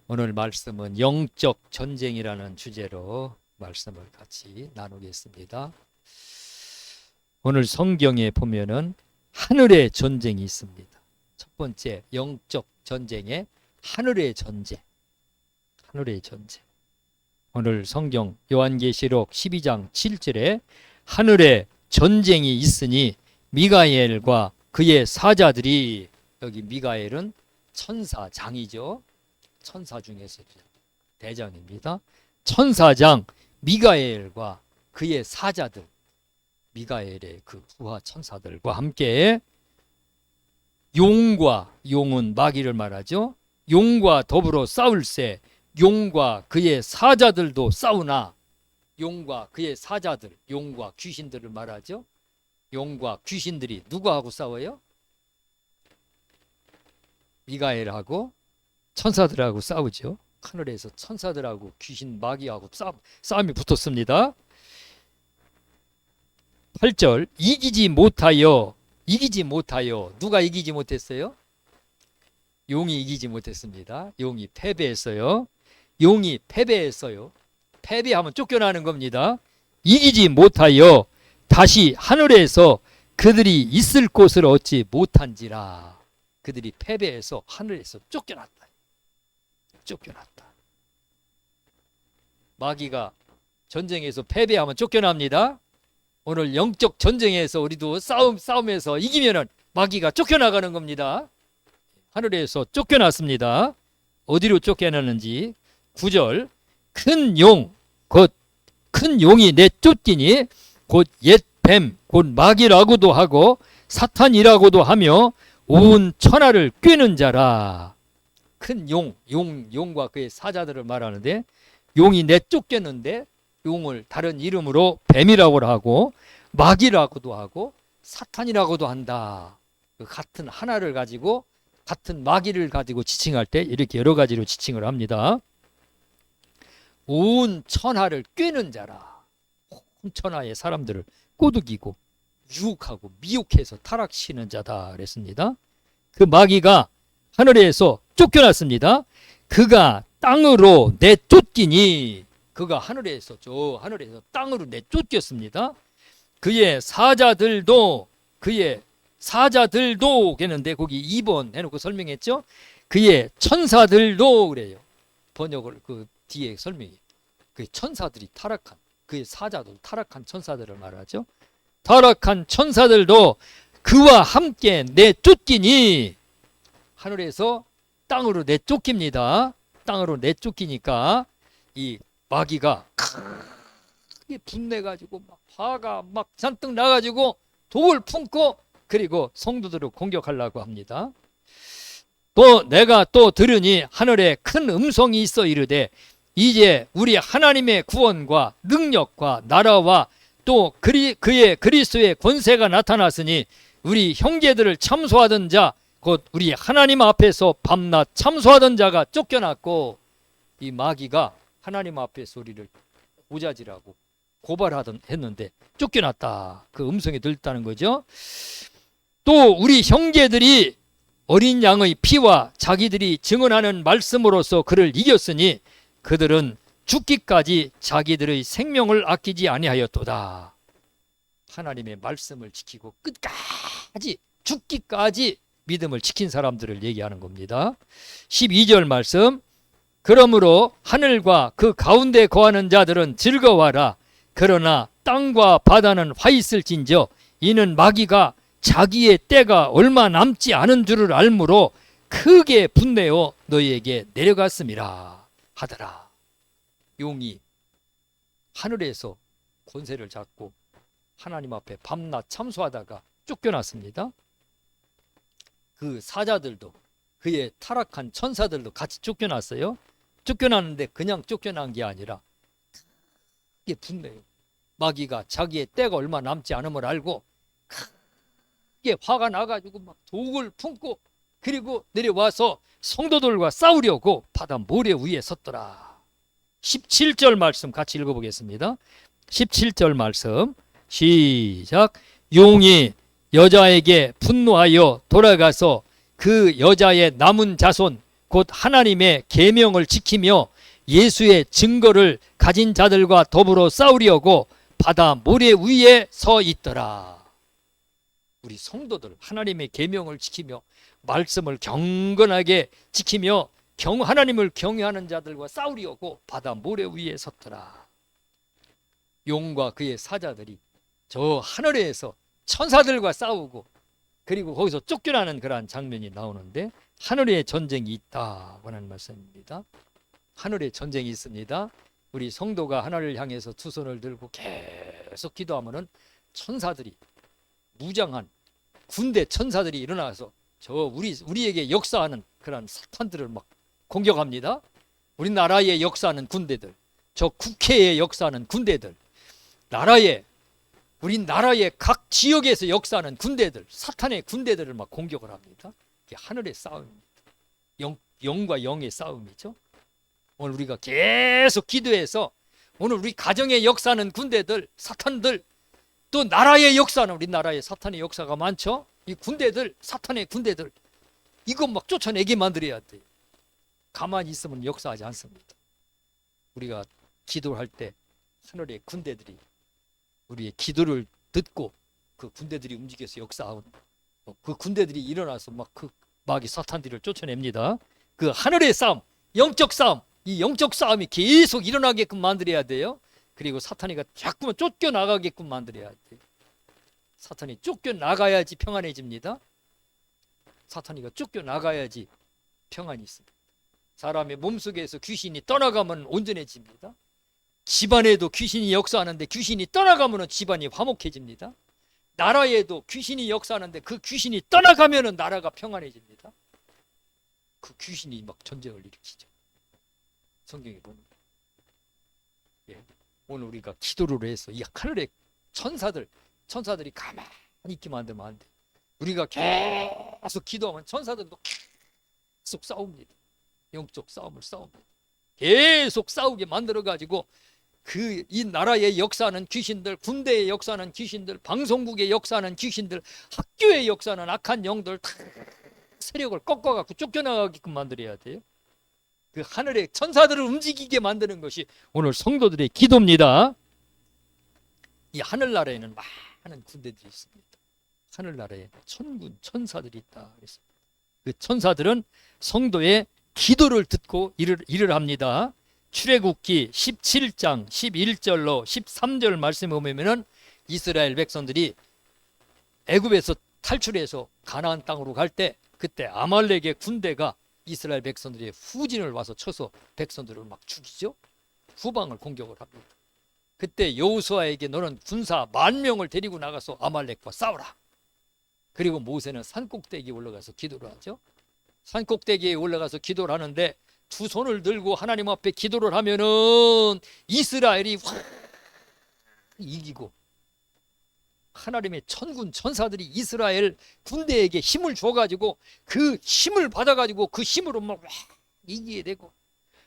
오늘 말씀은 영적 전쟁이라는 주제로 말씀을 같이 나누겠습니다. 오늘 성경에 보면은 하늘의 전쟁이 있습니다. 첫 번째, 영적 전쟁에 하늘의 전쟁. 하늘의 전쟁. 오늘 성경 요한계시록 12장 7절에 하늘에 전쟁이 있으니 미가엘과 그의 사자들이, 여기 미가엘은 천사장이죠. 천사 중에서 대장입니다. 천사장 미가엘과 그의 사자들, 미가엘의 그 부하 천사들과 함께 용은 마귀를 말하죠. 용과 더불어 싸울세. 용과 그의 사자들도 싸우나, 용과 그의 사자들, 용과 귀신들을 말하죠. 용과 귀신들이 누구하고 싸워요? 미가엘하고 천사들하고 싸우죠. 하늘에서 천사들하고 귀신 마귀하고 싸움이 붙었습니다. 8절, 이기지 못하여. 누가 이기지 못했어요? 용이 이기지 못했습니다. 용이 패배했어요. 패배하면 쫓겨나는 겁니다. 이기지 못하여 다시 하늘에서 그들이 있을 곳을 얻지 못한지라. 그들이 패배해서 하늘에서 쫓겨났다. 마귀가 전쟁에서 패배하면 쫓겨납니다. 오늘 영적 전쟁에서 우리도 싸움에서 이기면은 마귀가 쫓겨나가는 겁니다. 하늘에서 쫓겨났습니다. 어디로 쫓겨나는지 9절, 큰 용이 내쫓기니 곧 옛뱀 곧 마귀라고도 하고 사탄이라고도 하며 온 천하를 꿰는 자라. 큰 용과 그의 사자들을 말하는데, 용이 내쫓겼는데 용을 다른 이름으로 뱀이라고 하고 마귀라고도 하고 사탄이라고도 한다. 그 같은 하나를 가지고, 같은 마귀를 가지고 지칭할 때 이렇게 여러 가지로 지칭을 합니다. 온 천하를 꿰는 자라. 온 천하의 사람들을 꼬드기고 유혹하고 미혹해서 타락시키는 자다 그랬습니다. 그 마귀가 하늘에서 쫓겨났습니다. 그가 땅으로 내쫓기니, 그가 하늘에서 땅으로 내쫓겼습니다. 그의 사자들도 했는데 거기 2번 해놓고 설명했죠. 그의 천사들도 그래요. 번역을 그 뒤에 설명이, 그 천사들이 타락한, 그의 사자도 타락한 천사들을 말하죠. 타락한 천사들도 그와 함께 내쫓기니, 하늘에서 땅으로 내쫓깁니다. 땅으로 내쫓기니까 이 마귀가 크게 분내가지고 막 화가 막 잔뜩 나가지고 독을 품고, 그리고 성도들을 공격하려고 합니다. 또 내가 또 들으니 하늘에 큰 음성이 있어 이르되, 이제 우리 하나님의 구원과 능력과 나라와 또 그의 그리스도의 권세가 나타났으니 우리 형제들을 참소하던 자, 곧 우리 하나님 앞에서 밤낮 참소하던 자가 쫓겨났고, 이 마귀가 하나님 앞에서 우리를 고자질하고 했는데 쫓겨났다. 그 음성이 들렸다는 거죠. 또 우리 형제들이 어린 양의 피와 자기들이 증언하는 말씀으로써 그를 이겼으니 그들은 죽기까지 자기들의 생명을 아끼지 아니하였도다. 하나님의 말씀을 지키고 끝까지, 죽기까지 믿음을 지킨 사람들을 얘기하는 겁니다. 12절 말씀, 그러므로 하늘과 그 가운데 거하는 자들은 즐거워하라. 그러나 땅과 바다는 화 있을진저 이는 마귀가 자기의 때가 얼마 남지 않은 줄을 알므로 크게 분내어 너희에게 내려갔음이라 하더라. 용이 하늘에서 권세를 잡고 하나님 앞에 밤낮 참소하다가 쫓겨났습니다. 그 사자들도, 그의 타락한 천사들도 같이 쫓겨났어요. 쫓겨났는데 그냥 쫓겨난 게 아니라 크게 분내요. 마귀가 자기의 때가 얼마 남지 않음을 알고 크게 화가 나가지고 막 독을 품고, 그리고 내려와서 성도들과 싸우려고 바다 모래 위에 섰더라. 17절 말씀 같이 읽어보겠습니다. 17절 말씀 시작. 용이 여자에게 분노하여 돌아가서 그 여자의 남은 자손 곧 하나님의 계명을 지키며 예수의 증거를 가진 자들과 더불어 싸우려고 바다 모래 위에 서 있더라. 우리 성도들 하나님의 계명을 지키며 말씀을 경건하게 지키며 하나님을 경외하는 자들과 싸우려고 바다 모래 위에 섰더라. 용과 그의 사자들이 저 하늘에서 천사들과 싸우고 그리고 거기서 쫓겨나는 그러한 장면이 나오는데 하늘에 전쟁이 있다고 하는 말씀입니다. 하늘에 전쟁이 있습니다. 우리 성도가 하나님을 향해서 두 손을 들고 계속 기도하면은 천사들이 무장한 군대 천사들이 일어나서 저 우리에게 역사하는 그런 사탄들을 막 공격합니다. 우리나라에 역사하는 군대들, 저 국회에 역사하는 군대들, 우리나라의 각 지역에서 역사하는 군대들, 사탄의 군대들을 막 공격을 합니다. 이게 하늘의 싸움입니다. 영과 영의 싸움이죠. 오늘 우리가 계속 기도해서 오늘 우리 가정에 역사하는 군대들, 사탄들, 또 나라의 역사는 우리나라에 사탄의 역사가 많죠. 이 군대들, 사탄의 군대들, 이거 막 쫓아내게 만들어야 돼요. 가만히 있으면 역사하지 않습니다. 우리가 기도를 할 때 하늘의 군대들이 우리의 기도를 듣고 그 군대들이 움직여서 역사하고 그 군대들이 일어나서 이 사탄들을 쫓아냅니다. 그 하늘의 싸움, 영적 싸움, 이 영적 싸움이 계속 일어나게끔 만들어야 돼요. 그리고 사탄이가 자꾸만 쫓겨나가게끔 만들어야 돼요. 사탄이 쫓겨나가야지 평안해집니다. 사탄이가 쫓겨나가야지 평안이 있습니다. 사람의 몸속에서 귀신이 떠나가면 온전해집니다. 집안에도 귀신이 역사하는데 귀신이 떠나가면 집안이 화목해집니다. 나라에도 귀신이 역사하는데 그 귀신이 떠나가면 나라가 평안해집니다. 그 귀신이 막 전쟁을 일으키죠. 성경에 보면 오늘 우리가 기도를 해서 이 하늘의 천사들이 가만히 있게 만들면 안 돼. 우리가 계속 기도하면 천사들도 계속 싸웁니다. 영적 싸움을 싸웁니다. 계속 싸우게 만들어가지고 이 나라의 역사하는 귀신들, 군대의 역사하는 귀신들, 방송국의 역사하는 귀신들, 학교의 역사하는 악한 영들 다 세력을 꺾어갖고 쫓겨나가게끔 만들어야 돼요. 그 하늘의 천사들을 움직이게 만드는 것이 오늘 성도들의 기도입니다. 이 하늘나라에는 많은 군대들이 있습니다. 하늘나라에 천군, 천사들이 있다 그랬습니다. 그 천사들은 성도의 기도를 듣고 일을 합니다. 출애굽기 17장 11절로 13절 말씀에 보면은 이스라엘 백성들이 애굽에서 탈출해서 가나안 땅으로 갈 때 그때 아말렉의 군대가 이스라엘 백성들의 후진을 와서 쳐서 백성들을 막 죽이죠. 후방을 공격을 합니다. 그때 여호수아에게 너는 군사 10,000명을 데리고 나가서 아말렉과 싸우라. 그리고 모세는 산꼭대기에 올라가서 기도를 하죠. 산꼭대기에 올라가서 기도를 하는데 두 손을 들고 하나님 앞에 기도를 하면은 이스라엘이 확 이기고 하나님의 천군 천사들이 이스라엘 군대에게 힘을 줘가지고 그 힘을 받아가지고 그 힘으로 막 이기게 되고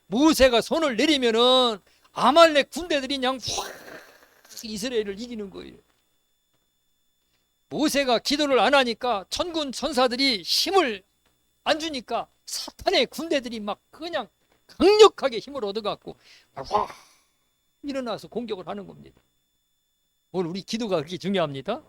모세가 손을 내리면은 아말렉 군대들이 그냥 확 이스라엘을 이기는 거예요. 모세가 기도를 안 하니까 천군 천사들이 힘을 안 주니까 사탄의 군대들이 막 그냥 강력하게 힘을 얻어갖고 확 일어나서 공격을 하는 겁니다. 오늘 우리 기도가 그렇게 중요합니다.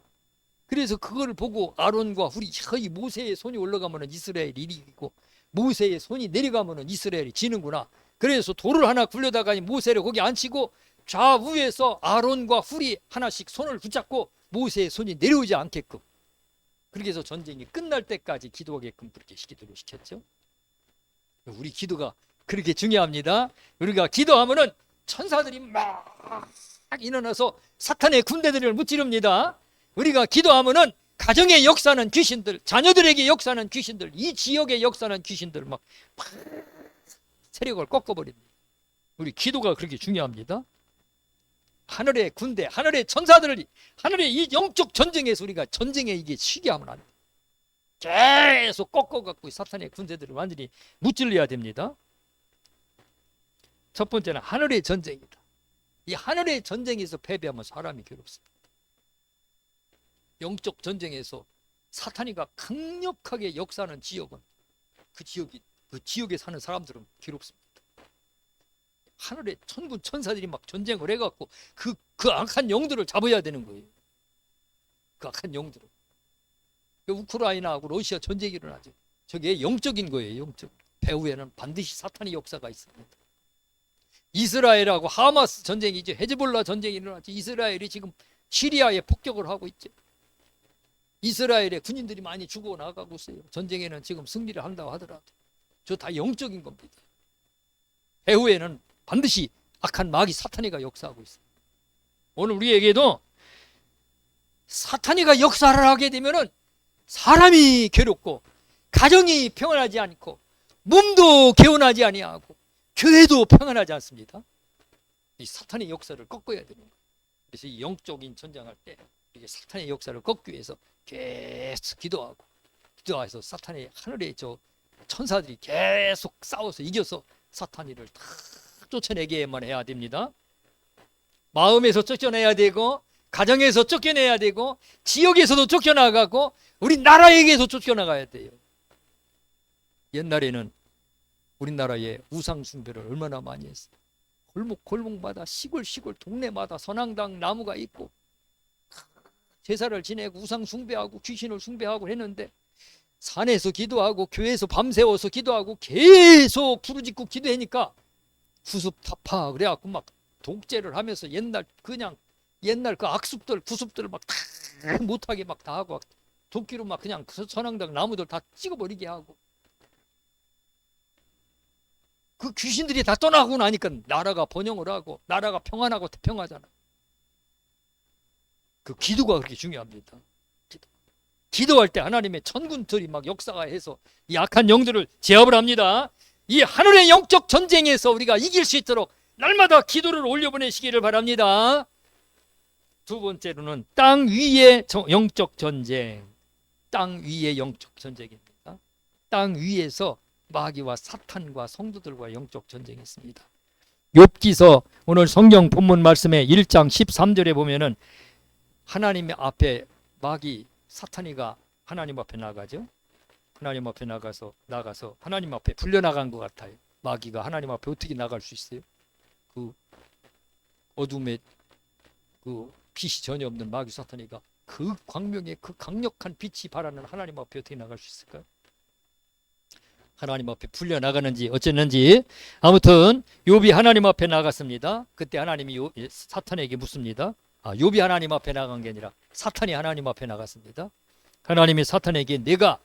그래서 그걸 보고 아론과 이 모세의 손이 올라가면 이스라엘이 이기고 모세의 손이 내려가면 이스라엘이 지는구나. 그래서 돌을 하나 굴려다가 모세를 거기 앉히고 좌우에서 아론과 훌이 하나씩 손을 붙잡고 모세의 손이 내려오지 않게끔 그렇게 해서 전쟁이 끝날 때까지 기도하게끔 그렇게 기도를 시켰죠. 우리 기도가 그렇게 중요합니다. 우리가 기도하면은 천사들이 막 일어나서 사탄의 군대들을 무찌릅니다. 우리가 기도하면은 가정의 역사는 귀신들, 자녀들에게 역사는 귀신들, 이 지역의 역사는 귀신들 막 세력을 꺾어버립니다. 우리 기도가 그렇게 중요합니다. 하늘의 군대, 하늘의 천사들을 하늘의 이 영적 전쟁에서 우리가 전쟁에 이게 쉬게 하면 안 돼요. 계속 꺾어갖고 사탄의 군대들을 완전히 무찔러야 됩니다. 첫 번째는 하늘의 전쟁이다. 이 하늘의 전쟁에서 패배하면 사람이 괴롭습니다. 영적 전쟁에서 사탄이가 강력하게 역사하는 지역은 그 지역에 사는 사람들은 괴롭습니다. 하늘에 천군 천사들이 막 전쟁을 해갖고 그 악한 영들을 잡아야 되는 거예요. 그 악한 영들을. 우크라이나하고 러시아 전쟁이 일어나죠. 저게 영적인 거예요. 영적. 배후에는 반드시 사탄의 역사가 있습니다. 이스라엘하고 하마스 전쟁이죠. 헤즈볼라 전쟁이 일어나죠. 이스라엘이 지금 시리아에 폭격을 하고 있죠. 이스라엘의 군인들이 많이 죽어나가고 있어요. 전쟁에는 지금 승리를 한다고 하더라도 저 다 영적인 겁니다. 배후에는 반드시 악한 마귀 사탄이가 역사하고 있어요. 오늘 우리에게도 사탄이가 역사를 하게 되면은 사람이 괴롭고 가정이 평안하지 않고 몸도 개운하지 아니하고 교회도 평안하지 않습니다. 이 사탄의 역사를 꺾어야 되는 거예요. 그래서 이 영적인 전쟁할 때 이게 사탄의 역사를 꺾기 위해서 계속 기도해서 사탄의 하늘의 저 천사들이 계속 싸워서 이겨서 사탄이를 다 쫓아내게만 해야 됩니다. 마음에서 쫓겨내야 되고 가정에서 쫓겨내야 되고 지역에서도 쫓겨나가고 우리 나라에게도 쫓겨나가야 돼요. 옛날에는 우리나라에 우상 숭배를 얼마나 많이 했어요. 골목마다 시골 동네마다 선앙당 나무가 있고 제사를 지내고 우상 숭배하고 귀신을 숭배하고 했는데 산에서 기도하고 교회에서 밤새워서 기도하고 계속 부르짖고 기도하니까 구습타파 그래갖고 막 독재를 하면서 옛날 그 악습들 구습들을 막 다 못하게 막 다 하고 도끼로 막 그냥 선앙당 나무들 다 찍어버리게 하고 그 귀신들이 다 떠나고 나니까 나라가 번영을 하고 나라가 평안하고 태평하잖아. 그 기도가 그렇게 중요합니다. 기도할 때 하나님의 천군들이 막 역사가 해서 이 악한 영들을 제압을 합니다. 이 하늘의 영적 전쟁에서 우리가 이길 수 있도록 날마다 기도를 올려보내시기를 바랍니다. 두 번째로는 땅 위의 영적 전쟁. 땅 위의 영적 전쟁입니다. 땅 위에서 마귀와 사탄과 성도들과 영적 전쟁이 있습니다. 욥기서 오늘 성경 본문 말씀에 1장 13절에 보면은 하나님 앞에 마귀 사탄이가 하나님 앞에 나가죠. 하나님 앞에 나가서 하나님 앞에 불려나간 것 같아요. 마귀가 하나님 앞에 어떻게 나갈 수 있어요? 그 어둠에 그 빛이 전혀 없는 마귀 사탄이가 그 광명에 그 강력한 빛이 발하는 하나님 앞에 어떻게 나갈 수 있을까요? 하나님 앞에 풀려나가는지 어쨌는지 아무튼 욥이 하나님 앞에 나갔습니다. 그때 하나님이 사탄에게 묻습니다. 욥이 하나님 앞에 나간 게 아니라 사탄이 하나님 앞에 나갔습니다. 하나님이 사탄에게 내가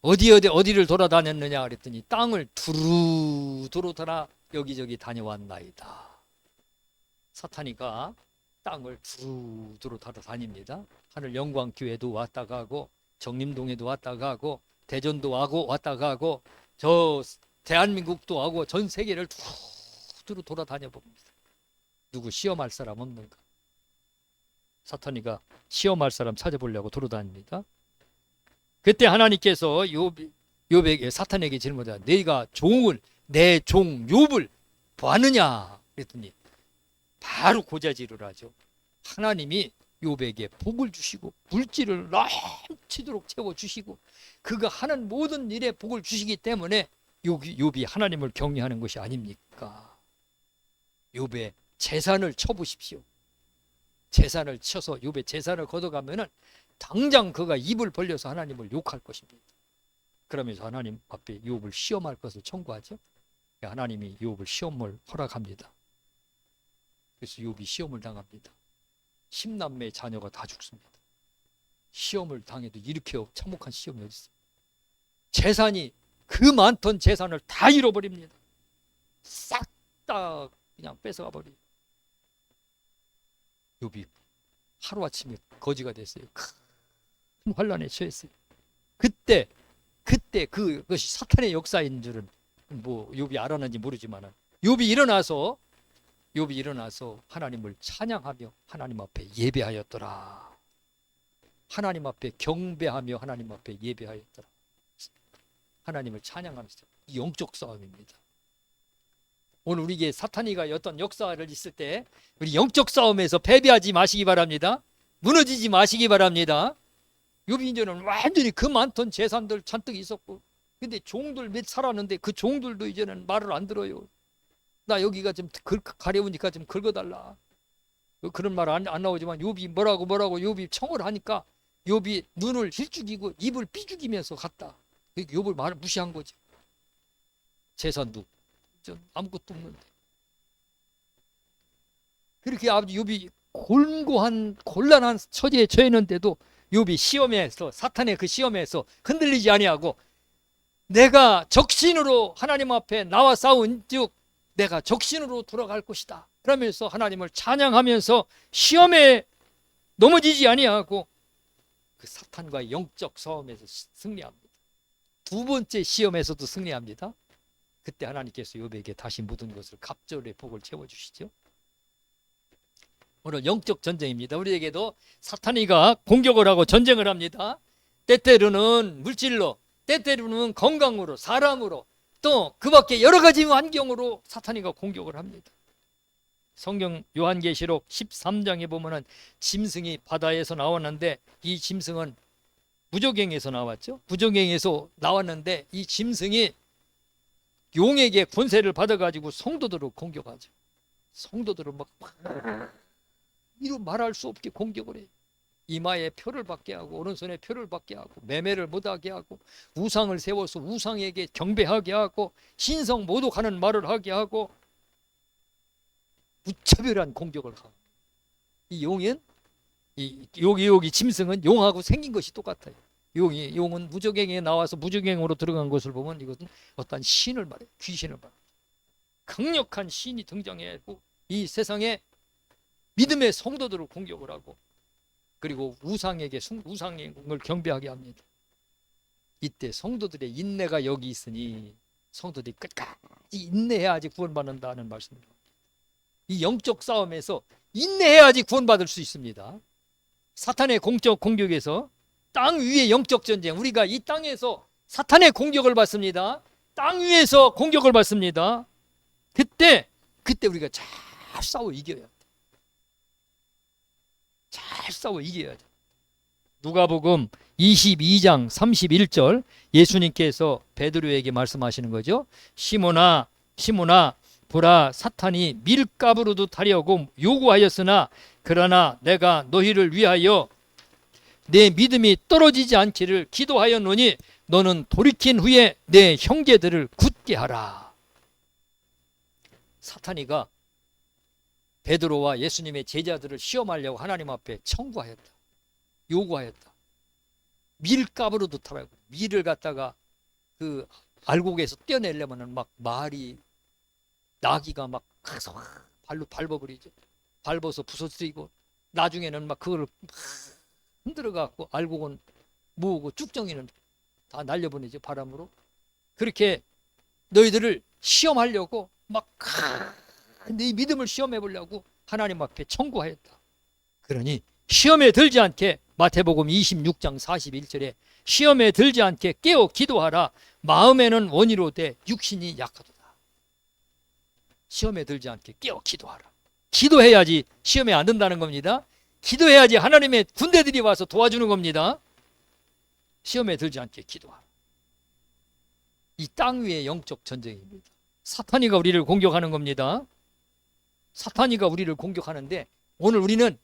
어디를 돌아다녔느냐 그랬더니 땅을 두루두루 돌아 여기저기 다녀왔나이다. 사탄이가 땅을 두루두루 돌아다닙니다. 하늘 영광교회도 왔다 가고 정림동에도 왔다 가고 대전도 왔다 가고 저 대한민국도 하고 전 세계를 두루 돌아다녀 봅니다. 누구 시험할 사람 없는가? 사탄이가 시험할 사람 찾아보려고 돌아다닙니다. 그때 하나님께서 욥에게 사탄에게 질문하자. 내가 내 종 욥을 보았느냐? 그랬더니 바로 고자질을 하죠. 하나님이 욥에게 복을 주시고 물질을 넘치도록 채워주시고 그가 하는 모든 일에 복을 주시기 때문에 욥이 하나님을 경외하는 것이 아닙니까? 욥의 재산을 쳐보십시오. 재산을 쳐서 욥의 재산을 걷어가면은 당장 그가 입을 벌려서 하나님을 욕할 것입니다. 그러면서 하나님 앞에 욥을 시험할 것을 청구하죠. 하나님이 욥을 시험을 허락합니다. 그래서 욥이 시험을 당합니다. 10남매의 자녀가 다 죽습니다. 시험을 당해도 이렇게 참혹한 시험이 어디 있어요? 재산이 그 많던 재산을 다 잃어버립니다. 싹 다 그냥 뺏어가 버려요. 욥이 하루아침에 거지가 됐어요. 큰 환란에 처했어요. 그때 그것이 사탄의 역사인 줄은 뭐 욥이 알았는지 모르지만 욥이 일어나서 하나님을 찬양하며 하나님 앞에 예배하였더라. 하나님 앞에 경배하며 하나님 앞에 예배하였더라. 하나님을 찬양하면서 이 영적 싸움입니다. 오늘 우리에게 사탄이가 어떤 역사를 있을 때 우리 영적 싸움에서 패배하지 마시기 바랍니다. 무너지지 마시기 바랍니다. 욥이 이제는 완전히 그 많던 재산들 잔뜩 있었고, 근데 종들 몇 살았는데 그 종들도 이제는 말을 안 들어요. 나 여기가 좀 가려우니까 좀 긁어달라. 그런 말 안 나오지만 욥이 뭐라고 욥이 청을 하니까 욥이 눈을 힐죽이고 입을 삐죽이면서 갔다. 욥을 말을 무시한 거지. 재산도 아무것도 없는데. 그렇게 아버지 욥이 곤란한 처지에 처했는데도 욥이 시험에서, 사탄의 그 시험에서 흔들리지 아니하고 내가 적신으로 하나님 앞에 나와 싸운즉 내가 적신으로 돌아갈 것이다 그러면서 하나님을 찬양하면서 시험에 넘어지지 아니하고 그 사탄과의 영적 싸움에서 승리합니다. 두 번째 시험에서도 승리합니다. 그때 하나님께서 욥에게 다시 모든 것을 갑절의 복을 채워주시죠. 오늘 영적 전쟁입니다. 우리에게도 사탄이가 공격을 하고 전쟁을 합니다. 때때로는 물질로, 때때로는 건강으로, 사랑으로, 또 그 밖에 여러 가지 환경으로 사탄이가 공격을 합니다. 성경 요한계시록 13장에 보면은 짐승이 바다에서 나왔는데 이 짐승은 무저갱에서 나왔죠. 무저갱에서 나왔는데 이 짐승이 용에게 권세를 받아가지고 성도들을 공격하죠. 성도들을 막 이루 말할 수 없게 공격을 해요. 이마에 표를 받게 하고 오른손에 표를 받게 하고 매매를 못하게 하고 우상을 세워서 우상에게 경배하게 하고 신성 모독하는 말을 하게 하고 무차별한 공격을 하고, 이 용은 여기 짐승은 용하고 생긴 것이 똑같아요. 용은 무저갱에 나와서 무저갱으로 들어간 것을 보면 이것은 어떤 신을 말해요. 귀신을 말해요. 강력한 신이 등장하고 이 세상에 믿음의 성도들을 공격을 하고 그리고 우상을 경배하게 합니다. 이때 성도들의 인내가 여기 있으니 성도들이 끝까지 인내해야지 구원받는다는 말씀입니다. 이 영적 싸움에서 인내해야지 구원받을 수 있습니다. 사탄의 공적 공격에서 땅 위의 영적 전쟁, 우리가 이 땅에서 사탄의 공격을 받습니다. 땅 위에서 공격을 받습니다. 그때 우리가 잘 싸워 이겨야 돼. 잘 싸워 이겨야 돼. 누가복음 22장 31절 예수님께서 베드로에게 말씀하시는 거죠. 시몬아 보라, 사탄이 밀가부로도 타려고 요구하였으나 그러나 내가 너희를 위하여 내 믿음이 떨어지지 않기를 기도하였노니 너는 돌이킨 후에 내 형제들을 굳게 하라. 사탄이가 베드로와 예수님의 제자들을 시험하려고 하나님 앞에 청구하였다. 요구하였다. 밀가부로도 타라고. 밀을 갖다가 그 알곡에서 떼어내려면 막 말이 나귀가 막 발로 밟아버리죠. 밟아서 부서뜨리고 나중에는 막 그걸 흔들어 갖고 알곡은 모으고 쭉정이는 다 날려보내죠. 바람으로. 그렇게 너희들을 시험하려고 막 네 믿음을 시험해 보려고 하나님 앞에 청구하였다. 그러니 시험에 들지 않게 마태복음 26장 41절에 시험에 들지 않게 깨어 기도하라. 마음에는 원이로되 육신이 약하도다. 시험에 들지 않게 깨어 기도하라. 기도해야지 시험에 안 든다는 겁니다. 기도해야지 하나님의 군대들이 와서 도와주는 겁니다. 시험에 들지 않게 기도하라. 이 땅 위의 영적 전쟁입니다. 사탄이가 우리를 공격하는 겁니다. 사탄이가 우리를 공격하는데 오늘 우리는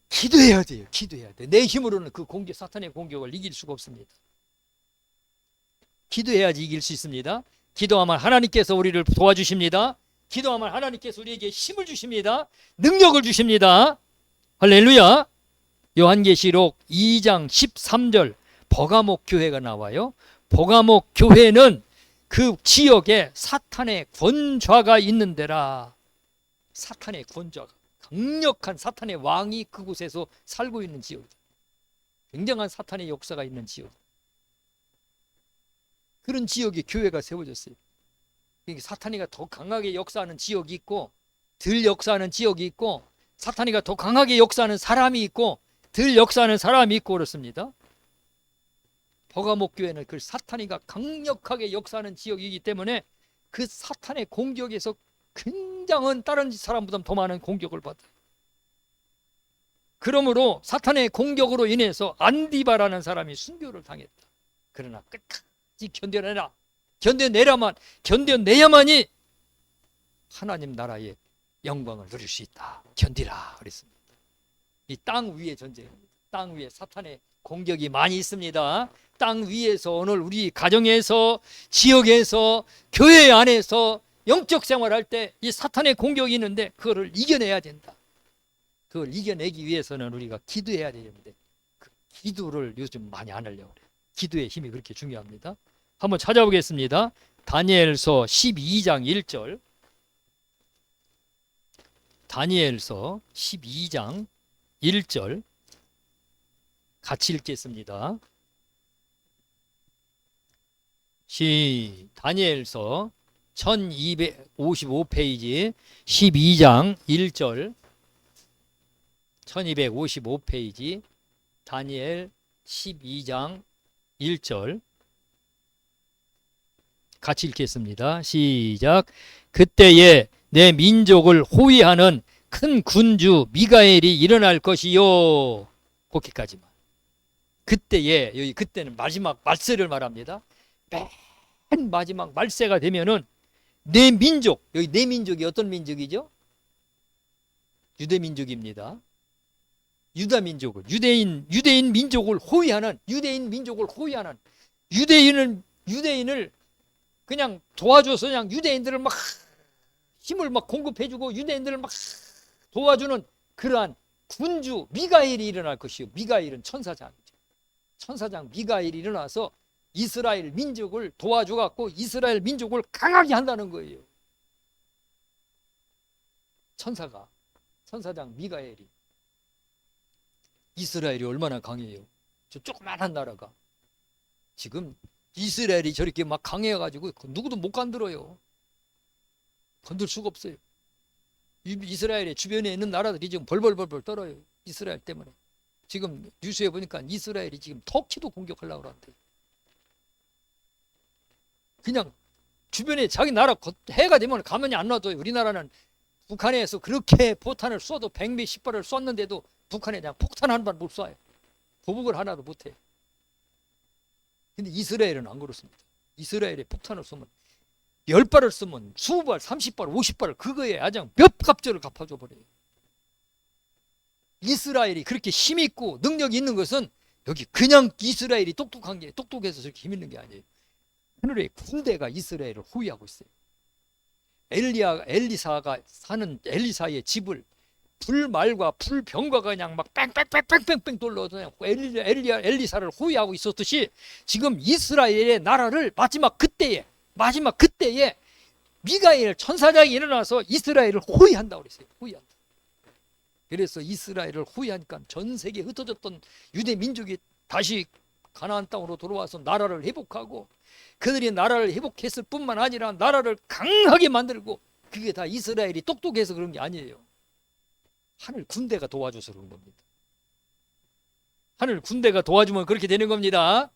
기도해야 돼요. 기도해야 돼. 내 힘으로는 그 사탄의 공격을 이길 수가 없습니다. 기도해야지 이길 수 있습니다. 기도하면 하나님께서 우리를 도와주십니다. 기도하면 하나님께서 우리에게 힘을 주십니다. 능력을 주십니다. 할렐루야. 요한계시록 2장 13절 버가목 교회가 나와요. 버가목 교회는 그 지역에 사탄의 권좌가 있는 데라. 사탄의 권좌가, 강력한 사탄의 왕이 그곳에서 살고 있는 지역이다. 굉장한 사탄의 역사가 있는 지역. 그런 지역에 교회가 세워졌어요. 사탄이가 더 강하게 역사하는 지역이 있고 덜 역사하는 지역이 있고 사탄이가 더 강하게 역사하는 사람이 있고 덜 역사하는 사람이 있고 그렇습니다. 버가목 교회는 그 사탄이가 강력하게 역사하는 지역이기 때문에 그 사탄의 공격에서 굉장한 다른 사람보다 더 많은 공격을 받아요. 그러므로 사탄의 공격으로 인해서 안디바라는 사람이 순교를 당했다. 그러나 끝까지 견뎌내야만이 하나님 나라의 영광을 누릴 수 있다. 견디라 그랬습니다. 이 땅 위의 전쟁입니다. 땅 위에 사탄의 공격이 많이 있습니다. 땅 위에서 오늘 우리 가정에서, 지역에서, 교회 안에서 영적 생활할 때 이 사탄의 공격이 있는데 그거를 이겨내야 된다. 그걸 이겨내기 위해서는 우리가 기도해야 되는데 그 기도를 요즘 많이 안 하려고 그래요. 기도의 힘이 그렇게 중요합니다. 한번 찾아보겠습니다. 다니엘서 12장 1절. 다니엘서 12장 1절 같이 읽겠습니다. 다니엘서 1255페이지 12장 1절 1255페이지 다니엘 12장 1절 같이 읽겠습니다. 시작. 그때에 내 민족을 호위하는 큰 군주 미가엘이 일어날 것이요. 거기까지만. 그때에, 여기 그때는 마지막 말세를 말합니다. 맨 마지막 말세가 되면은 내 민족, 여기 내 민족이 어떤 민족이죠? 유대 민족입니다. 유다 민족을, 유대인 민족을 호위하는, 유대인을 그냥 도와줘서 그냥 유대인들을 막 힘을 막 공급해주고 유대인들을 막 도와주는 그러한 군주 미가엘이 일어날 것이요. 미가엘은 천사장이죠. 천사장 미가엘이 일어나서 이스라엘 민족을 도와줘갖고 이스라엘 민족을 강하게 한다는 거예요. 천사장 미가엘이. 이스라엘이 얼마나 강해요. 저 조그만한 나라가. 지금 이스라엘이 저렇게 막 강해가지고 누구도 못 건드려요. 건들 수가 없어요. 이스라엘의 주변에 있는 나라들이 지금 벌벌벌 떨어요. 이스라엘 때문에. 지금 뉴스에 보니까 이스라엘이 지금 터키도 공격하려고 그러는데. 그냥 주변에 자기 나라 해가 되면 가만히 안 놔둬요. 우리나라는 북한에서 그렇게 포탄을 쏘도 100몇십 발을 쐈는데도 북한에 그냥 폭탄 한 발 못 쏴요. 보복을 하나도 못해. 근데 이스라엘은 안 그렇습니다. 이스라엘에 폭탄을 쏘면 10발을 쓰면 20발, 30발, 50발을 그거에 아주 몇 값절을 갚아줘 버려요. 이스라엘이 그렇게 힘있고 능력이 있는 것은 여기 그냥 이스라엘이 똑똑해서 저렇게 힘 있는 게 아니에요. 하늘의 군대가 이스라엘을 호위하고 있어요. 엘리사가 사는 엘리사의 집을 불말과 불병과가 그냥 막 뺑뺑뺑뺑뺑뺑 돌려서 그냥 엘리사를 호위하고 있었듯이 지금 이스라엘의 나라를 마지막 그때에 미가엘 천사장이 일어나서 이스라엘을 호위한다고 그랬어요. 호위한다. 그래서 이스라엘을 호위하니까 전 세계에 흩어졌던 유대 민족이 다시 가나안 땅으로 돌아와서 나라를 회복하고 그들이 나라를 회복했을 뿐만 아니라 나라를 강하게 만들고 그게 다 이스라엘이 똑똑해서 그런 게 아니에요. 하늘 군대가 도와줘서 그런 겁니다. 하늘 군대가 도와주면 그렇게 되는 겁니다.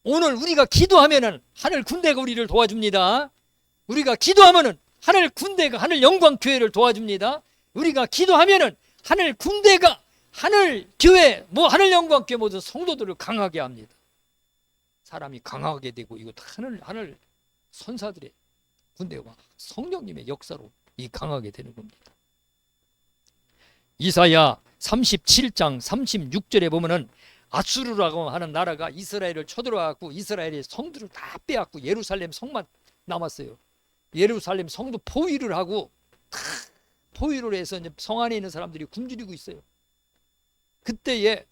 오늘 우리가 기도하면은 하늘 군대가 우리를 도와줍니다. 우리가 기도하면은 하늘 군대가 하늘 영광 교회를 도와줍니다. 우리가 기도하면은 하늘 군대가 하늘 교회 하늘 영광 교회 모든 성도들을 강하게 합니다. 사람이 강하게 되고 이거 하늘 선사들의 군대와 성령님의 역사로 이 강하게 되는 겁니다. 이사야 37장 36절에 보면은 아수르라고 하는 나라가 이스라엘을 쳐들어가고 이스라엘의 성들을 다 빼앗고 예루살렘 성만 남았어요. 예루살렘 성도 포위를 하고 다 포위를 해서 이제 성 안에 있는 사람들이 굶주리고 있어요. 그때에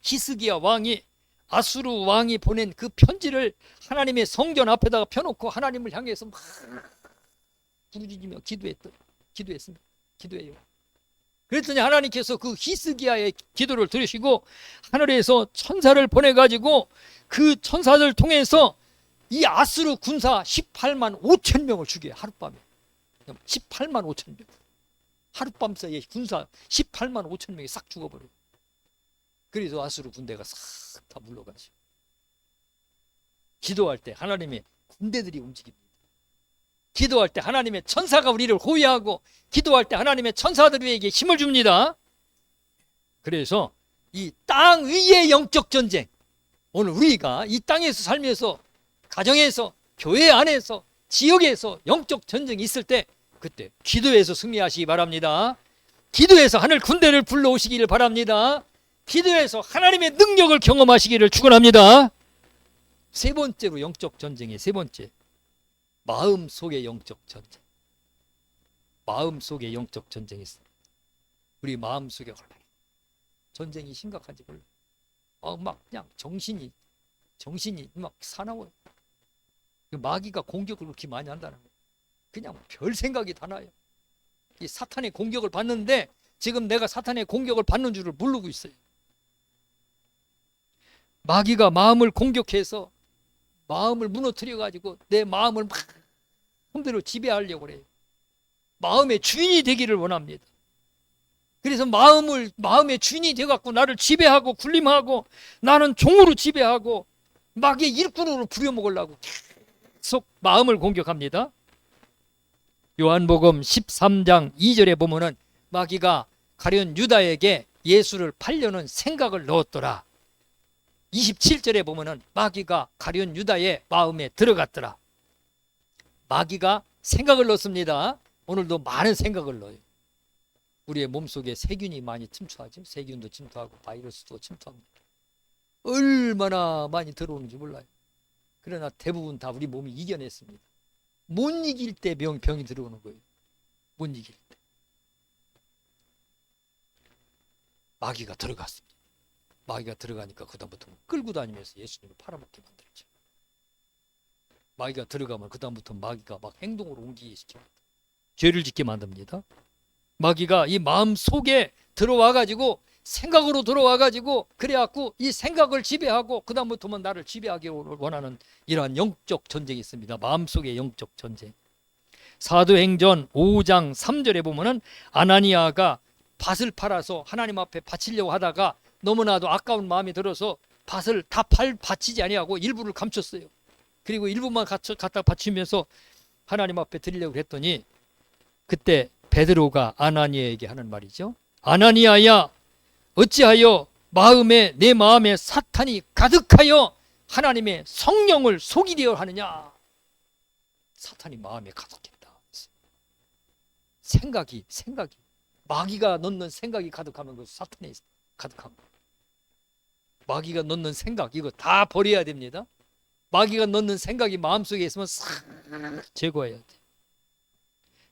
히스기야 왕이 아수르 왕이 보낸 그 편지를 하나님의 성전 앞에다가 펴놓고 하나님을 향해서 막 부르짖으며 기도해요. 그랬더니 하나님께서 그 히스기야의 기도를 들으시고 하늘에서 천사를 보내가지고 그 천사들 통해서 이 아수르 군사 18만 5천 명을 죽여요. 하룻밤에 18만 5천 명 하룻밤 사이에 군사 18만 5천 명이 싹 죽어버려요. 그래서 아수르 군대가 싹 다 물러가죠. 기도할 때 하나님의 군대들이 움직입니다. 기도할 때 하나님의 천사가 우리를 호위하고 기도할 때 하나님의 천사들 우리에게 힘을 줍니다. 그래서 이 땅 위의 영적 전쟁, 오늘 우리가 이 땅에서 살면서 가정에서 교회 안에서 지역에서 영적 전쟁이 있을 때 그때 기도해서 승리하시기 바랍니다. 기도해서 하늘 군대를 불러오시기를 바랍니다. 기도해서 하나님의 능력을 경험하시기를 축원합니다. 세 번째로 영적 전쟁의 세 번째, 마음속의 영적 전쟁. 마음속의 영적 전쟁이 있습니다. 우리 마음속에 얼마나 전쟁이 심각한지 몰라요. 막 그냥 정신이 막 사나워요. 마귀가 공격을 그렇게 많이 한다는 거예요. 그냥 별 생각이 다 나요. 이 사탄의 공격을 받는데 지금 내가 사탄의 공격을 받는 줄을 모르고 있어요. 마귀가 마음을 공격해서 마음을 무너뜨려 가지고 내 마음을 막 마음대로 지배하려고 그래요. 마음의 주인이 되기를 원합니다. 그래서 마음의 주인이 되어갖고 나를 지배하고 군림하고 나는 종으로 지배하고 마귀의 일꾼으로 부려먹으려고 계속 마음을 공격합니다. 요한복음 13장 2절에 보면은 마귀가 가룟 유다에게 예수를 팔려는 생각을 넣었더라. 27절에 보면은 마귀가 가룟 유다의 마음에 들어갔더라. 마귀가 생각을 넣습니다. 오늘도 많은 생각을 넣어요. 우리의 몸속에 세균이 많이 침투하죠. 세균도 침투하고 바이러스도 침투합니다. 얼마나 많이 들어오는지 몰라요. 그러나 대부분 다 우리 몸이 이겨냈습니다. 못 이길 때 병이 들어오는 거예요. 못 이길 때. 마귀가 들어갔습니다. 마귀가 들어가니까 그다음부터 끌고 다니면서 예수님을 팔아먹게 만들었죠. 마귀가 들어가면 그다음부터 마귀가 막 행동으로 옮기게 시킵니다. 죄를 짓게 만듭니다. 마귀가 이 마음 속에 들어와가지고 생각으로 들어와가지고 그래갖고 이 생각을 지배하고 그다음부터는 나를 지배하기 원하는 이러한 영적 전쟁이 있습니다. 마음속의 영적 전쟁. 사도행전 5장 3절에 보면은 아나니아가 밭을 팔아서 하나님 앞에 바치려고 하다가 너무나도 아까운 마음이 들어서 밭을 다 바치지 아니하고 일부를 감췄어요. 그리고 일부만 갖다 바치면서 하나님 앞에 드리려고 했더니 그때 베드로가 아나니아에게 하는 말이죠. 아나니아야, 어찌하여 내 마음에 사탄이 가득하여 하나님의 성령을 속이려 하느냐. 사탄이 마음에 가득했다. 생각이 마귀가 넣는 생각이 가득하면 그 사탄이 가득합니다. 마귀가 넣는 생각 이거 다 버려야 됩니다. 마귀가 넣는 생각이 마음속에 있으면 싹 제거해야 돼.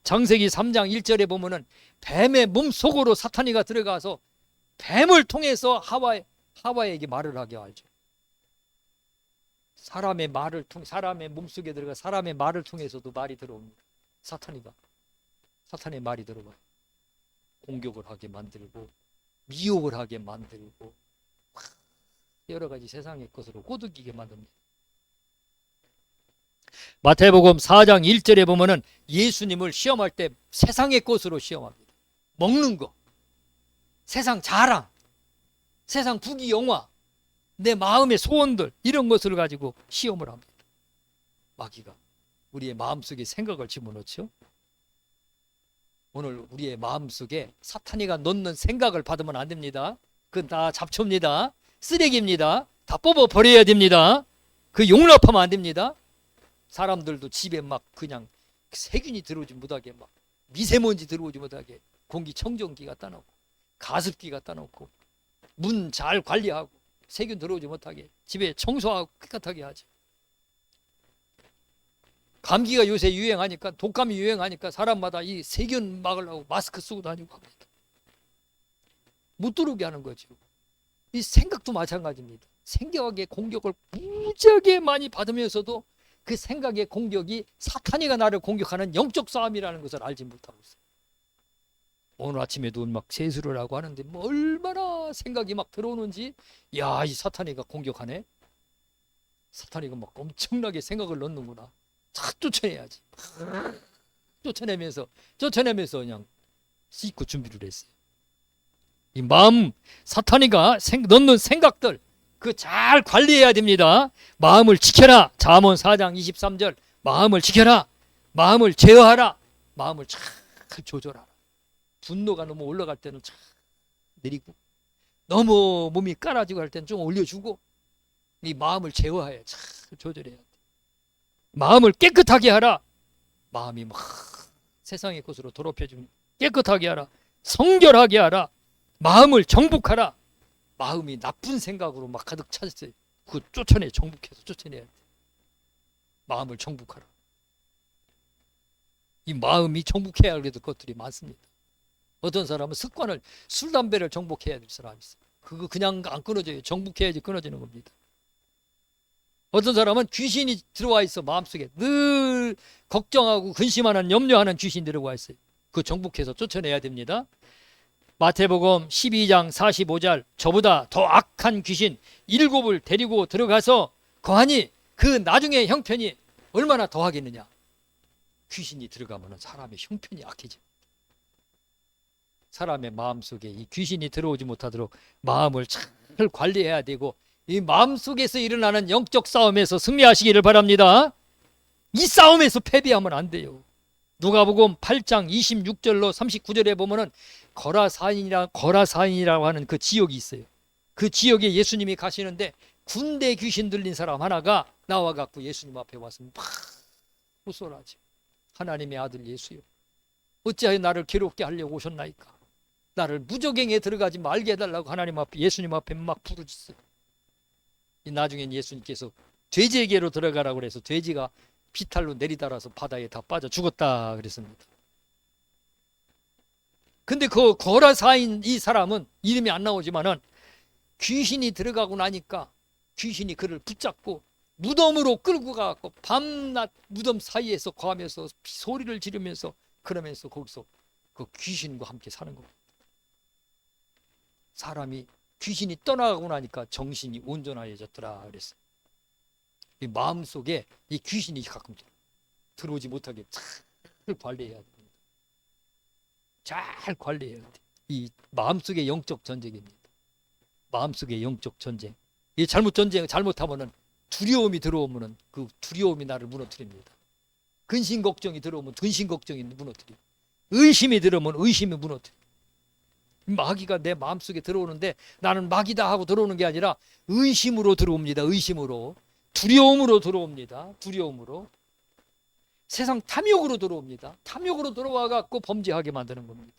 창세기 3장 1절에 보면은 뱀의 몸속으로 사탄이가 들어가서 뱀을 통해서 하와에게 말을 하게 하죠. 사람의 몸속에 들어가 사람의 말을 통해서도 말이 들어옵니다. 사탄의 말이 들어가요. 공격을 하게 만들고 미혹을 하게 만들고 여러 가지 세상의 것으로 꼬드기게 만듭니다. 마태복음 4장 1절에 보면은 예수님을 시험할 때 세상의 것으로 시험합니다. 먹는 거, 세상 자랑, 세상 부귀영화, 내 마음의 소원들 이런 것을 가지고 시험을 합니다. 마귀가 우리의 마음속에 생각을 집어넣죠. 오늘 우리의 마음속에 사탄이가 넣는 생각을 받으면 안 됩니다. 그건 다 잡초입니다. 쓰레기입니다. 다 뽑아버려야 됩니다. 그 용납하면 안 됩니다. 사람들도 집에 막 그냥 세균이 들어오지 못하게 막 미세먼지 들어오지 못하게 공기청정기 갖다 놓고 가습기 갖다 놓고 문 잘 관리하고 세균 들어오지 못하게 집에 청소하고 깨끗하게 하죠. 감기가 요새 유행하니까 독감이 유행하니까 사람마다 이 세균 막으려고 마스크 쓰고 다니고 합니다. 못 들어오게 하는 거죠. 이 생각도 마찬가지입니다. 생각의 공격을 무지하게 많이 받으면서도 그 생각의 공격이 사탄이가 나를 공격하는 영적 싸움이라는 것을 알지 못하고 있어요. 오늘 아침에도 막 세수를 하고 하는데 뭐 얼마나 생각이 막 들어오는지, 야, 이 사탄이가 공격하네. 사탄이가 막 엄청나게 생각을 넣는구나. 탁 쫓아내야지. 쫓아내면서 그냥 씻고 준비를 했어요. 이 마음, 사탄이가 넣는 생각들 그 잘 관리해야 됩니다. 마음을 지켜라. 잠언 4장 23절 마음을 지켜라. 마음을 제어하라. 마음을 잘 조절하라. 분노가 너무 올라갈 때는 잘 내리고 너무 몸이 깔아지고 할 땐 좀 올려주고, 이 마음을 제어해야 잘 조절해야 돼. 마음을 깨끗하게 하라. 마음이 막 세상의 것으로 더럽혀지면 깨끗하게 하라. 성결하게 하라. 마음을 정복하라. 마음이 나쁜 생각으로 막 가득 찼어요. 그거 쫓아내, 정복해서 쫓아내야 돼. 마음을 정복하라. 이 마음이 정복해야 할 것들이 많습니다. 어떤 사람은 습관을, 술, 담배를 정복해야 될 사람이 있어요. 그거 그냥 안 끊어져요. 정복해야지 끊어지는 겁니다. 어떤 사람은 귀신이 들어와 있어. 마음속에 늘 걱정하고 근심하는, 염려하는 귀신이 들어와 있어요. 그거 정복해서 쫓아내야 됩니다. 마태복음 12장 45절, 저보다 더 악한 귀신 7을 데리고 들어가서 거하니 그 나중에 형편이 얼마나 더하겠느냐. 귀신이 들어가면 사람의 형편이 악해져. 사람의 마음속에 이 귀신이 들어오지 못하도록 마음을 잘 관리해야 되고, 이 마음속에서 일어나는 영적 싸움에서 승리하시기를 바랍니다. 이 싸움에서 패배하면 안 돼요. 누가복음 8장 26절로 39절에 보면은 거라사인이라고 하는 그 지역이 있어요. 그 지역에 예수님이 가시는데 군대 귀신 들린 사람 하나가 나와갖고 예수님 앞에 와서 막 호소하지. 하나님의 아들 예수요, 어찌하여 나를 괴롭게 하려고 오셨나이까. 나를 무저갱에 들어가지 말게 해달라고 하나님 앞에, 예수님 앞에 막 부르짖어요. 나중엔 예수님께서 돼지에게로 들어가라고 그래서 돼지가 비탈로 내리달아서 바다에 다 빠져 죽었다 그랬습니다. 근데 그 거라사인 이 사람은 이름이 안 나오지만은 귀신이 들어가고 나니까 귀신이 그를 붙잡고 무덤으로 끌고 가고 밤낮 무덤 사이에서 거하면서 소리를 지르면서, 그러면서 거기서 그 귀신과 함께 사는 겁니다. 사람이 귀신이 떠나가고 나니까 정신이 온전해졌더라 그랬어요. 이 마음속에 이 귀신이 가끔 들어오지 못하게 잘 관리해야 됩니다. 잘 관리해야 돼. 이 마음속의 영적 전쟁입니다. 마음속의 영적 전쟁. 이 잘못하면은 두려움이 들어오면은 그 두려움이 나를 무너뜨립니다. 근심 걱정이 들어오면 근심 걱정이 무너뜨리고, 의심이 들어오면 의심이 무너뜨리고. 마귀가 내 마음속에 들어오는데 나는 마귀다 하고 들어오는 게 아니라 의심으로 들어옵니다. 의심으로. 두려움으로 들어옵니다. 두려움으로. 세상 탐욕으로 들어옵니다. 탐욕으로 들어와 갖고 범죄하게 만드는 겁니다.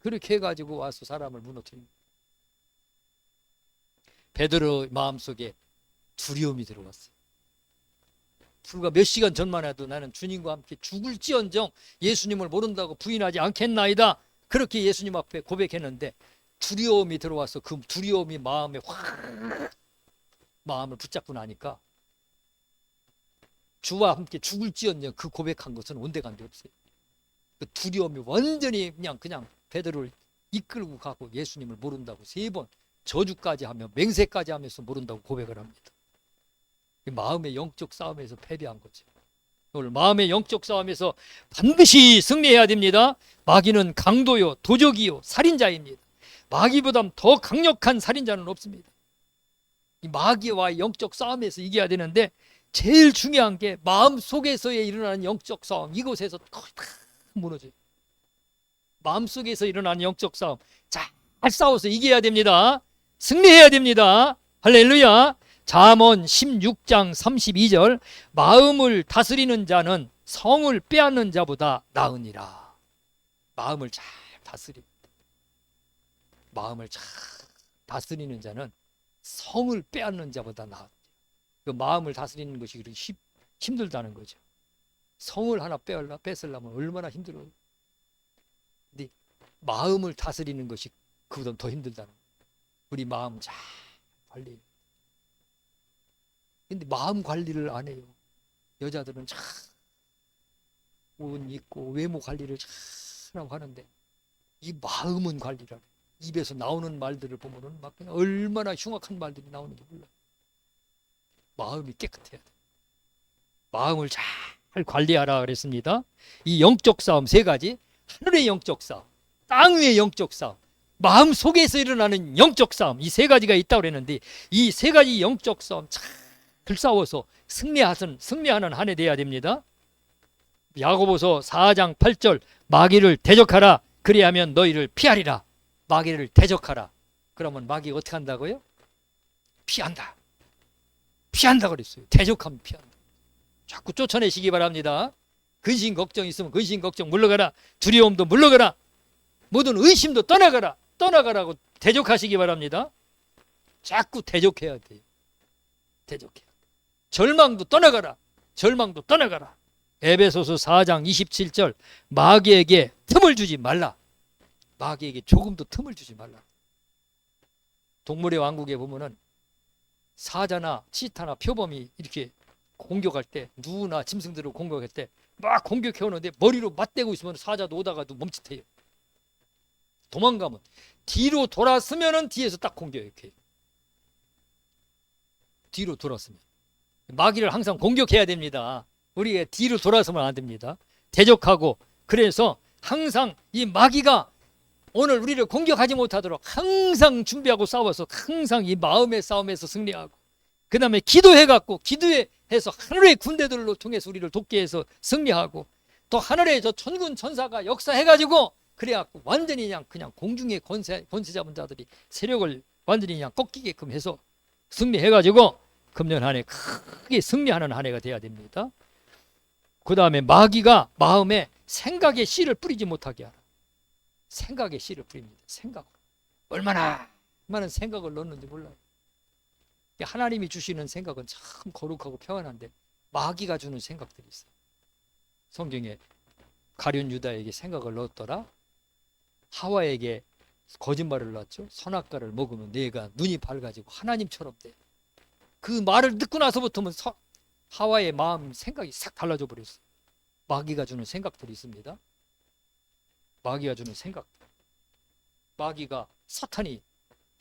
그렇게 해가지고 와서 사람을 무너뜨립니다. 베드로 마음속에 두려움이 들어왔어요. 불과 몇 시간 전만 해도 나는 주님과 함께 죽을지언정 예수님을 모른다고 부인하지 않겠나이다, 그렇게 예수님 앞에 고백했는데 두려움이 들어와서 그 두려움이 마음에 확 마음을 붙잡고 나니까 주와 함께 죽을지언정 그 고백한 것은 온데간데 없어요. 그 두려움이 완전히 그냥 베드로를 이끌고 가고 예수님을 모른다고 3번 저주까지 하며 맹세까지 하면서 모른다고 고백을 합니다. 마음의 영적 싸움에서 패배한 거죠. 오늘 마음의 영적 싸움에서 반드시 승리해야 됩니다. 마귀는 강도요, 도적이요, 살인자입니다. 마귀보다 더 강력한 살인자는 없습니다. 이 마귀와의 영적 싸움에서 이겨야 되는데 제일 중요한 게 마음 속에서의 일어나는 영적 싸움, 이곳에서 거의 다 무너져요. 마음 속에서 일어나는 영적 싸움 잘 싸워서 이겨야 됩니다. 승리해야 됩니다. 할렐루야. 잠언 16장 32절, 마음을 다스리는 자는 성을 빼앗는 자보다 나으니라. 마음을 잘 다스립니다. 마음을 잘 다스리는 자는 성을 빼앗는 자보다 나으니라. 그 마음을 다스리는 것이 그렇게 힘들다는 거죠. 성을 하나 뺏으려면 얼마나 힘들어요. 근데 마음을 다스리는 것이 그보다 더 힘들다는 거예요. 우리 마음 잘 관리해요. 근데 마음 관리를 안 해요. 여자들은 참 옷 입고 외모 관리를 잘하고 하는데 이 마음은 관리를 안 해요. 입에서 나오는 말들을 보면은 막 그냥 얼마나 흉악한 말들이 나오는지 몰라요. 마음이 깨끗해야 돼. 마음을 잘 관리하라 그랬습니다. 이 영적 싸움 3가지, 하늘의 영적 싸움, 땅 위의 영적 싸움, 마음 속에서 일어나는 영적 싸움, 이 3가지가 있다고 그랬는데 이 3가지 영적 싸움 잘 싸워서 승리하는 한 해 돼야 됩니다. 야고보서 4장 8절, 마귀를 대적하라, 그리하면 너희를 피하리라. 마귀를 대적하라. 그러면 마귀가 어떻게 한다고요? 피한다. 피한다 그랬어요. 대적하면 피한다. 자꾸 쫓아내시기 바랍니다. 근심 걱정 있으면 근심 걱정 물러가라. 두려움도 물러가라. 모든 의심도 떠나가라. 떠나가라고 대적하시기 바랍니다. 자꾸 대적해야 돼요. 대적해야 돼. 절망도 떠나가라. 절망도 떠나가라. 에베소서 4장 27절 마귀에게 틈을 주지 말라. 마귀에게 조금도 틈을 주지 말라. 동물의 왕국에 보면은 사자나 치타나 표범이 이렇게 공격할 때, 누나 짐승들을 공격할 때 막 공격해 오는데 머리로 맞대고 있으면 사자도 오다가도 멈칫해요. 도망가면 뒤로 돌았으면은 뒤에서 딱 공격해요. 뒤로 돌았으면. 마귀를 항상 공격해야 됩니다. 우리가 뒤로 돌아서면 안 됩니다. 대적하고. 그래서 항상 이 마귀가 오늘 우리를 공격하지 못하도록 항상 준비하고 싸워서 항상 이 마음의 싸움에서 승리하고, 그 다음에 기도해갖고 기도해서 하늘의 군대들로 통해서 우리를 돕게 해서 승리하고, 또 하늘의 저 천군 천사가 역사해가지고 그래갖고 완전히 그냥 공중의 권세 잡은 자들이 세력을 완전히 그냥 꺾이게끔 해서 승리해가지고 금년 한 해 크게 승리하는 한 해가 돼야 됩니다. 그 다음에 마귀가 마음에 생각의 씨를 뿌리지 못하게 하라. 생각의 씨를 뿌립니다. 생각. 얼마나 많은 생각을 넣는지 몰라요. 하나님이 주시는 생각은 참 거룩하고 평안한데 마귀가 주는 생각들이 있어요. 성경에 가룟 유다에게 생각을 넣었더라. 하와에게 거짓말을 넣었죠. 선악과를 먹으면 내가 눈이 밝아지고 하나님처럼 돼. 그 말을 듣고 나서부터는 하와의 마음 생각이 싹 달라져 버렸어요. 마귀가 주는 생각들이 있습니다. 마귀가 주는 생각들. 마귀가 사탄이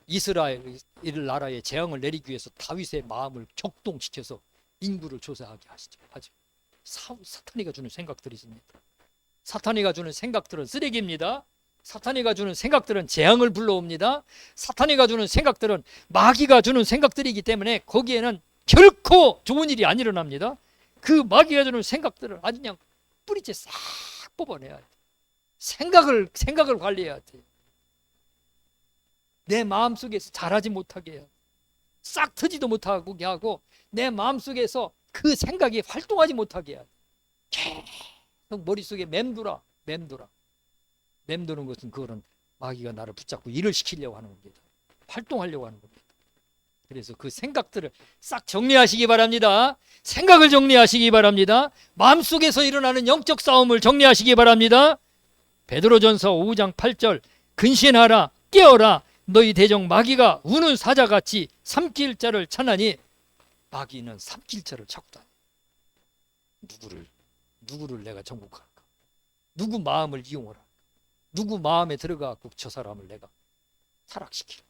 이스라엘 나라에 재앙을 내리기 위해서 다윗의 마음을 격동시켜서 인구를 조사하게 하죠. 사탄이가 주는 생각들이 있습니다. 사탄이가 주는 생각들은 쓰레기입니다. 사탄이가 주는 생각들은 재앙을 불러옵니다. 사탄이가 주는 생각들은 마귀가 주는 생각들이기 때문에 거기에는 결코 좋은 일이 안 일어납니다. 그 마귀가 주는 생각들을 아주 그냥 뿌리째 싹 뽑아내야 돼. 생각을 관리해야 돼. 내 마음속에서 자라지 못하게 해요. 싹 트지도 못하게 하고 내 마음속에서 그 생각이 활동하지 못하게 해야 돼. 계속 머릿속에 맴도는 것은 그거는 마귀가 나를 붙잡고 일을 시키려고 하는 겁니다. 활동하려고 하는 겁니다. 그래서 그 생각들을 싹 정리하시기 바랍니다. 생각을 정리하시기 바랍니다. 마음속에서 일어나는 영적 싸움을 정리하시기 바랍니다. 베드로전서 5장 8절 근신하라 깨어라 너희 대적 마귀가 우는 사자같이 삼킬 자를 찾나니 마귀는 삼킬 자를 찾고 다녀. 누구를 내가 정복할까? 누구 마음을 이용을 할까? 누구 마음에 들어가고 저 사람을 내가 타락시킬까?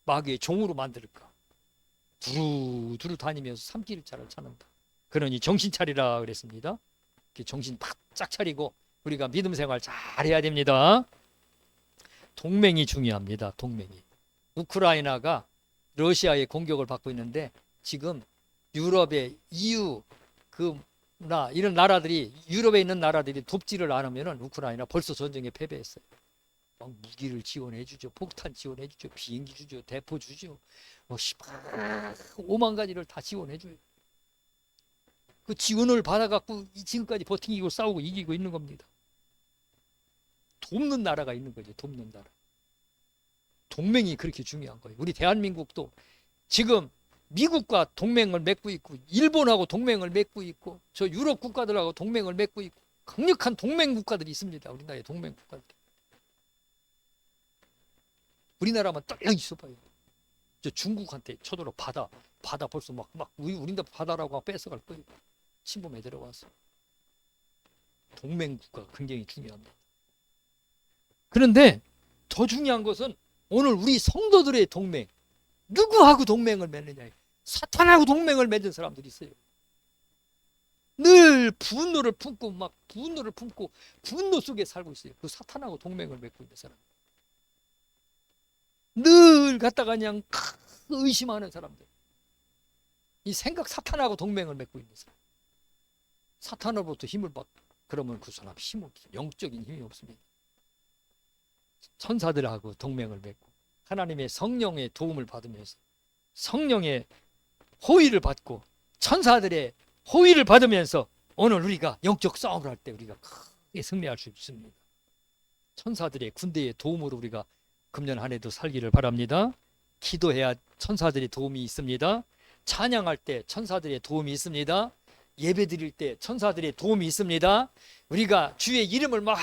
마귀의 종으로 만들까? 두루두루 다니면서 삼킬 자를 찾는다. 그러니 정신 차리라 그랬습니다. 정신 바짝 차리고 우리가 믿음 생활 잘해야 됩니다. 동맹이 중요합니다. 동맹이. 우크라이나가 러시아의 공격을 받고 있는데 지금 유럽의 EU 이런 나라들이 유럽에 있는 나라들이 돕지를 않으면 우크라이나 벌써 전쟁에 패배했어요. 막 무기를 지원해 주죠. 폭탄 지원해 주죠. 비행기 주죠. 대포 주죠. 5만 가지를 다 지원해 줘요. 그 지원을 받아갖고 지금까지 버티고 싸우고 이기고 있는 겁니다. 돕는 나라가 있는 거죠. 돕는 나라. 동맹이 그렇게 중요한 거예요. 우리 대한민국도 지금 미국과 동맹을 맺고 있고 일본하고 동맹을 맺고 있고 저 유럽 국가들하고 동맹을 맺고 있고 강력한 동맹 국가들이 있습니다. 우리나라의 동맹 국가들. 우리나라만 떨려 있어봐요. 저 중국한테 쳐들어 바다 벌써 막 우리나라 바다라고 뺏어갈 거예요. 침범에 들어와서. 동맹 국가가 굉장히 중요합니다. 그런데 더 중요한 것은 오늘 우리 성도들의 동맹. 누구하고 동맹을 맺느냐. 사탄하고 동맹을 맺은 사람들이 있어요. 늘 분노를 품고 분노 속에 살고 있어요. 그 사탄하고 동맹을 맺고 있는 사람. 늘 갖다가 그냥 의심하는 사람들. 이 생각 사탄하고 동맹을 맺고 있는 사람. 사탄으로부터 힘을 받고 그러면 그 사람 힘 없어요. 영적인 힘이 없습니다. 천사들하고 동맹을 맺고 하나님의 성령의 도움을 받으면서 성령의 호의를 받고 천사들의 호의를 받으면서 오늘 우리가 영적 싸움을 할 때 우리가 크게 승리할 수 있습니다. 천사들의 군대의 도움으로 우리가 금년 한 해도 살기를 바랍니다. 기도해야 천사들의 도움이 있습니다. 찬양할 때 천사들의 도움이 있습니다. 예배 드릴 때 천사들의 도움이 있습니다. 우리가 주의 이름을 막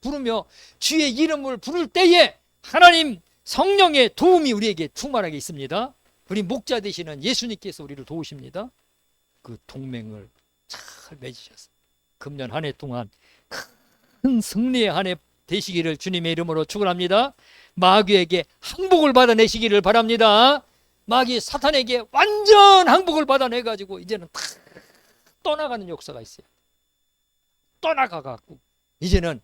부르며 주의 이름을 부를 때에 하나님 성령의 도움이 우리에게 충만하게 있습니다. 우리 목자 되시는 예수님께서 우리를 도우십니다. 그 동맹을 잘 맺으셔서 금년 한 해 동안 큰 승리의 한 해 되시기를 주님의 이름으로 축원합니다. 마귀에게 항복을 받아내시기를 바랍니다. 마귀 사탄에게 완전 항복을 받아내가지고 이제는 다 떠나가는 역사가 있어요. 떠나가갖고 이제는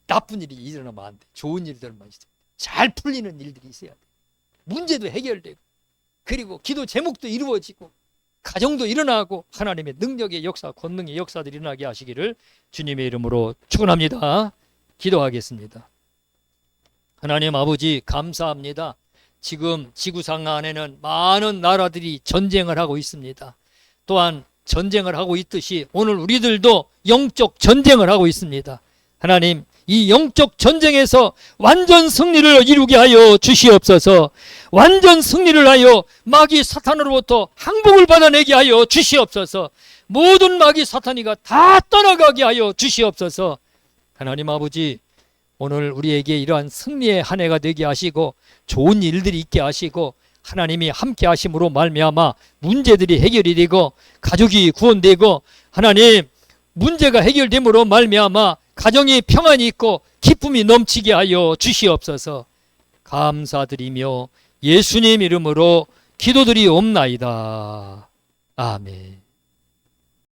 나쁜 일이 일어나면 안 돼. 좋은 일들만 있어요. 잘 풀리는 일들이 있어야 돼. 문제도 해결되고 그리고 기도 제목도 이루어지고 가정도 일어나고 하나님의 능력의 역사, 권능의 역사들이 일어나게 하시기를 주님의 이름으로 축원합니다. 기도하겠습니다. 하나님 아버지 감사합니다. 지금 지구상 안에는 많은 나라들이 전쟁을 하고 있습니다. 또한 전쟁을 하고 있듯이 오늘 우리들도 영적 전쟁을 하고 있습니다. 하나님 이 영적 전쟁에서 완전 승리를 이루게 하여 주시옵소서. 완전 승리를 하여 마귀 사탄으로부터 항복을 받아내게 하여 주시옵소서. 모든 마귀 사탄이가 다 떠나가게 하여 주시옵소서. 하나님 아버지 오늘 우리에게 이러한 승리의 한 해가 되게 하시고 좋은 일들이 있게 하시고 하나님이 함께 하심으로 말미암아 문제들이 해결이 되고 가족이 구원되고 하나님 문제가 해결됨으로 말미암아 가정이 평안이 있고 기쁨이 넘치게 하여 주시옵소서. 감사드리며 예수님 이름으로 기도드리옵나이다. 아멘.